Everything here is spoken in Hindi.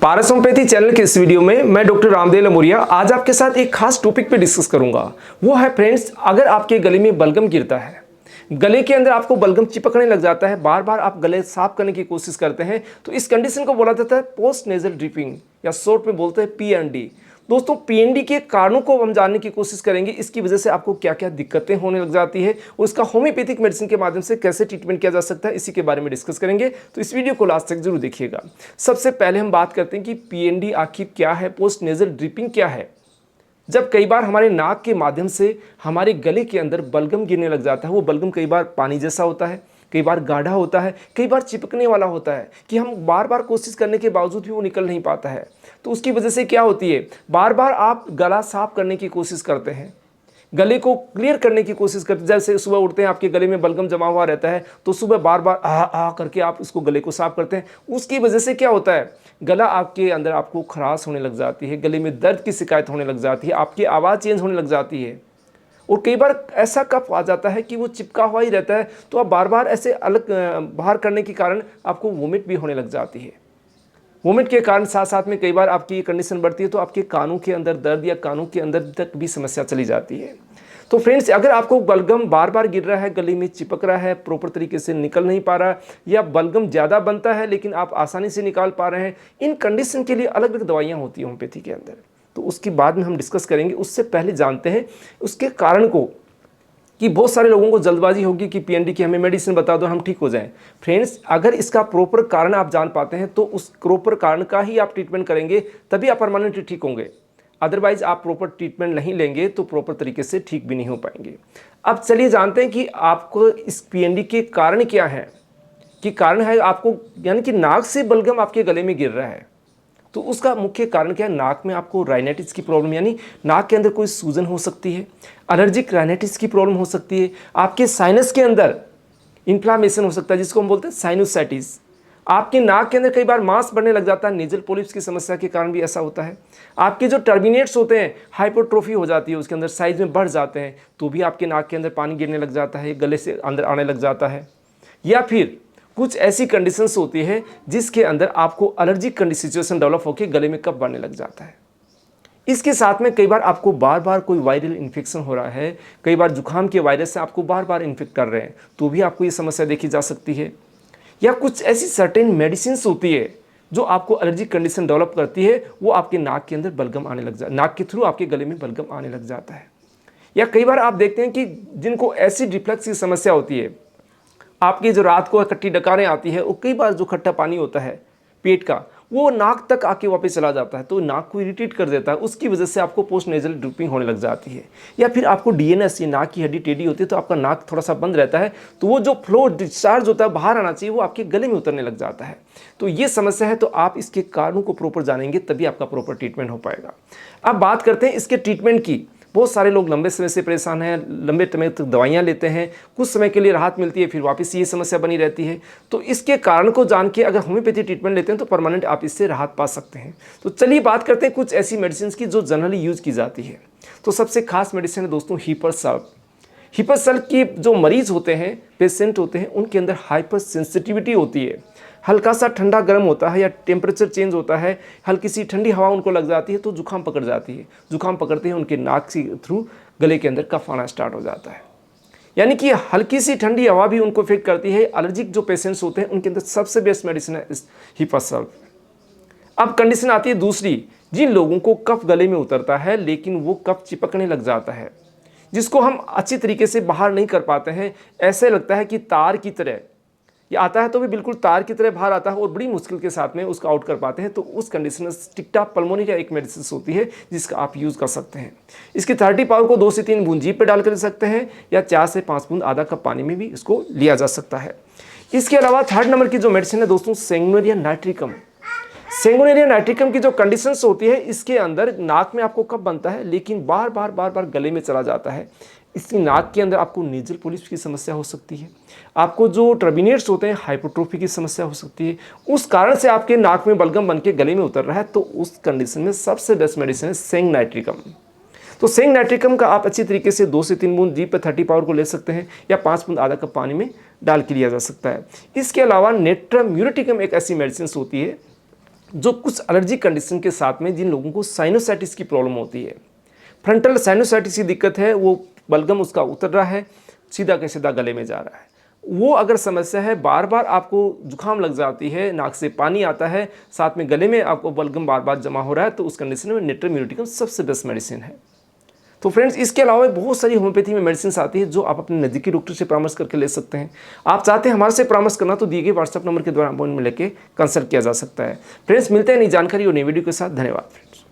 पारस होम्योपैथी चैनल के इस वीडियो में मैं डॉक्टर रामदेव लमोरिया आज आपके साथ एक खास टॉपिक पे डिस्कस करूंगा। वो है फ्रेंड्स, अगर आपके गले में बलगम गिरता है, गले के अंदर आपको बलगम चिपकने लग जाता है, बार बार आप गले साफ करने की कोशिश करते हैं, तो इस कंडीशन को बोला जाता है पोस्ट नेजल ड्रिपिंग या शॉर्ट में बोलते हैं पीएनडी। दोस्तों, पीएनडी के कारणों को हम जानने की कोशिश करेंगे, इसकी वजह से आपको क्या क्या दिक्कतें होने लग जाती है और इसका होम्योपैथिक मेडिसिन के माध्यम से कैसे ट्रीटमेंट किया जा सकता है, इसी के बारे में डिस्कस करेंगे। तो इस वीडियो को लास्ट तक जरूर देखिएगा। सबसे पहले हम बात करते हैं कि पीएनडी आखिर क्या है, पोस्ट नेजल ड्रिपिंग क्या है। जब कई बार हमारे नाक के माध्यम से हमारे गले के अंदर बलगम गिरने लग जाता है, वो बलगम कई बार पानी जैसा होता है, कई बार गाढ़ा होता है, कई बार चिपकने वाला होता है कि हम बार बार कोशिश करने के बावजूद भी वो निकल नहीं पाता है। तो उसकी वजह से क्या होती है, बार बार आप गला साफ करने की कोशिश करते हैं, गले को क्लियर करने की कोशिश करते हैं। जैसे सुबह उठते हैं, आपके गले में बलगम जमा हुआ रहता है, तो सुबह बार बार आ करके आप इसको गले को साफ करते हैं। उसकी वजह से क्या होता है, गला आपके अंदर आपको खराश होने लग जाती है, गले में दर्द की शिकायत होने लग जाती है, आपकी आवाज़ चेंज होने लग जाती है। और कई बार ऐसा कफ आ जाता है कि वो चिपका हुआ ही रहता है, तो आप बार बार ऐसे अलग बाहर करने के कारण आपको वोमिट भी होने लग जाती है। वोमिट के कारण साथ साथ में कई बार आपकी ये कंडीशन बढ़ती है तो आपके कानों के अंदर दर्द या कानों के अंदर तक भी समस्या चली जाती है। तो फ्रेंड्स, अगर आपको बलगम बार बार गिर रहा है, गले में चिपक रहा है, प्रॉपर तरीके से निकल नहीं पा रहा, या बलगम ज़्यादा बनता है लेकिन आप आसानी से निकाल पा रहे हैं, इन कंडीशन के लिए अलग अलग दवाइयाँ होती हैं होम्योपैथी के अंदर। तो उसके बाद में हम डिस्कस करेंगे। उससे पहले जानते हैं उसके कारण को, कि बहुत सारे लोगों को जल्दबाजी होगी कि पीएनडी की हमें मेडिसिन बता दो, हम ठीक हो जाएं। फ्रेंड्स, अगर इसका प्रॉपर कारण आप जान पाते हैं तो उस प्रॉपर कारण का ही आप ट्रीटमेंट करेंगे, तभी आप परमानेंटली ठीक होंगे। अदरवाइज आप प्रॉपर ट्रीटमेंट नहीं लेंगे तो प्रॉपर तरीके से ठीक भी नहीं हो पाएंगे। अब चलिए जानते हैं कि आपको इस पीएनडी के कारण क्या है। कि कारण है आपको, यानी कि नाक से बलगम आपके गले में गिर रहा है, तो उसका मुख्य कारण क्या है, नाक में आपको राइनाइटिस की प्रॉब्लम, यानी नाक के अंदर कोई सूजन हो सकती है, एलर्जिक राइनाइटिस की प्रॉब्लम हो सकती है, आपके साइनस के अंदर इन्फ्लामेशन हो सकता है जिसको हम बोलते हैं साइनोसाइटिस, आपके नाक के अंदर कई बार मांस बढ़ने लग जाता है, नेजल पॉलिप्स की समस्या के कारण भी ऐसा होता है। आपके जो टर्मिनेट्स होते हैं, हाइपरट्रोफी हो जाती है, उसके अंदर साइज में बढ़ जाते हैं, तो भी आपके नाक के अंदर पानी गिरने लग जाता है, गले से अंदर आने लग जाता है। या फिर कुछ ऐसी कंडीशंस होती है जिसके अंदर आपको एलर्जिक सिचुएशन डेवलप होकर गले में कफ बढ़ने लग जाता है। इसके साथ में कई बार आपको बार बार कोई वायरल इन्फेक्शन हो रहा है, कई बार जुकाम के वायरस से आपको बार बार इन्फेक्ट कर रहे हैं, तो भी आपको ये समस्या देखी जा सकती है। या कुछ ऐसी सर्टेन मेडिसिन होती है जो आपको एलर्जिक कंडीशन डेवलप करती है, वो आपके नाक के अंदर बलगम आने लग जाता, नाक के थ्रू आपके गले में बलगम आने लग जाता है। या कई बार आप देखते हैं कि जिनको एसिड रिफ्लक्स की समस्या होती है, आपकी जो रात को खट्टी डकारें आती है, वो कई बार जो खट्टा पानी होता है पेट का, वो नाक तक आके वापस चला जाता है, तो नाक को इरिटेट कर देता है, उसकी वजह से आपको पोस्ट नेजल ड्रिपिंग होने लग जाती है। या फिर आपको डीएनएस, ये नाक की हड्डी टेढ़ी होती है तो आपका नाक थोड़ा सा बंद रहता है, तो वो जो फ्लो डिस्चार्ज होता है बाहर आना चाहिए, वो आपके गले में उतरने लग जाता है। तो ये समस्या है, तो आप इसके कारणों को प्रॉपर जानेंगे तभी आपका प्रॉपर ट्रीटमेंट हो पाएगा। अब बात करते हैं इसके ट्रीटमेंट की। बहुत सारे लोग लंबे समय से परेशान हैं, लंबे समय तक दवाइयाँ लेते हैं, कुछ समय के लिए राहत मिलती है, फिर वापस ये समस्या बनी रहती है। तो इसके कारण को जान के अगर होम्योपैथी ट्रीटमेंट लेते हैं तो परमानेंट आप इससे राहत पा सकते हैं। तो चलिए बात करते हैं कुछ ऐसी मेडिसिन की जो जनरली यूज की जाती है। तो सबसे खास मेडिसिन है दोस्तों हीपर सल्फ। हीपर सल्फ की जो मरीज होते हैं, पेशेंट होते हैं, उनके अंदर हाइपर सेंसिटिविटी होती है, हल्का सा ठंडा गर्म होता है या टेम्परेचर चेंज होता है, हल्की सी ठंडी हवा उनको लग जाती है तो जुकाम पकड़ जाती है, जुकाम पकड़ते हैं उनके नाक के थ्रू गले के अंदर कफ आना स्टार्ट हो जाता है। यानी कि हल्की सी ठंडी हवा भी उनको इफेक्ट करती है। एलर्जिक जो पेशेंट्स होते हैं उनके अंदर सबसे बेस्ट मेडिसिन है हीपर सल्फ। अब कंडीशन आती है दूसरी, जिन लोगों को कफ गले में उतरता है लेकिन वो कफ चिपकने लग जाता है, जिसको हम अच्छी तरीके से बाहर नहीं कर पाते हैं, ऐसे लगता है कि तार की तरह ये आता है तो भी बिल्कुल तार की तरह बाहर आता है और बड़ी मुश्किल के साथ में उसको आउट कर पाते हैं, तो उस कंडीशन में स्टिक्टा पल्मोनिया एक मेडिसिन होती है जिसका आप यूज़ कर सकते हैं। इसकी 30 पावर को 2 से 3 बूंद जीभ पे डाल कर ले सकते हैं, या 4 से 5 बूंद आधा कप पानी में भी इसको लिया जा सकता है। इसके अलावा 3rd नंबर की जो मेडिसिन है दोस्तों, सेंगोनेरिया नाइट्रिकम। सेंगोनेरिया नाइट्रिकम की जो कंडीशंस होती है, इसके अंदर नाक में आपको कफ बनता है लेकिन बार बार गले में चला जाता है। इसकी नाक के अंदर आपको नेजल पॉलिप्स की समस्या हो सकती है, आपको जो टर्मिनेट्स होते हैं हाइपरट्रोफी की समस्या हो सकती है, उस कारण से आपके नाक में बलगम बन के गले में उतर रहा है, तो उस कंडीशन में सबसे बेस्ट मेडिसिन है सेंग नाइट्रिकम। तो सेंग नाइट्रिकम का आप अच्छी तरीके से 2 से 3 बूंद जीभ पे 30 पावर को ले सकते हैं, या 5 बूंद आधा कप पानी में डाल के लिया जा सकता है। इसके अलावा नेट्रम म्यूरेटिकम एक ऐसी मेडिसिन होती है जो कुछ एलर्जी कंडीशन के साथ में जिन लोगों को साइनोसाइटिस की प्रॉब्लम होती है, फ्रंटल साइनोसाइटिस की दिक्कत है, वो बलगम उसका उतर रहा है, सीधा के सीधा गले में जा रहा है, वो अगर समस्या है, बार बार आपको जुकाम लग जाती है, नाक से पानी आता है, साथ में गले में आपको बलगम बार बार जमा हो रहा है, तो उस कंडीशन में नेट्रल म्यूटिकम सबसे बेस्ट मेडिसिन है। तो फ्रेंड्स, इसके अलावा बहुत सारी होम्योपैथी में मेडिसिन आती है जो आप अपने नज़दीकी डॉक्टर से परामर्श करके ले सकते हैं। आप चाहते हैं हमारे से परामर्श करना तो दिए गए व्हाट्सएप नंबर के द्वारा अपॉइंटमेंट लेके कंसल्ट किया जा सकता है। फ्रेंड्स, मिलते हैं नई जानकारी और नई वीडियो के साथ। धन्यवाद फ्रेंड्स।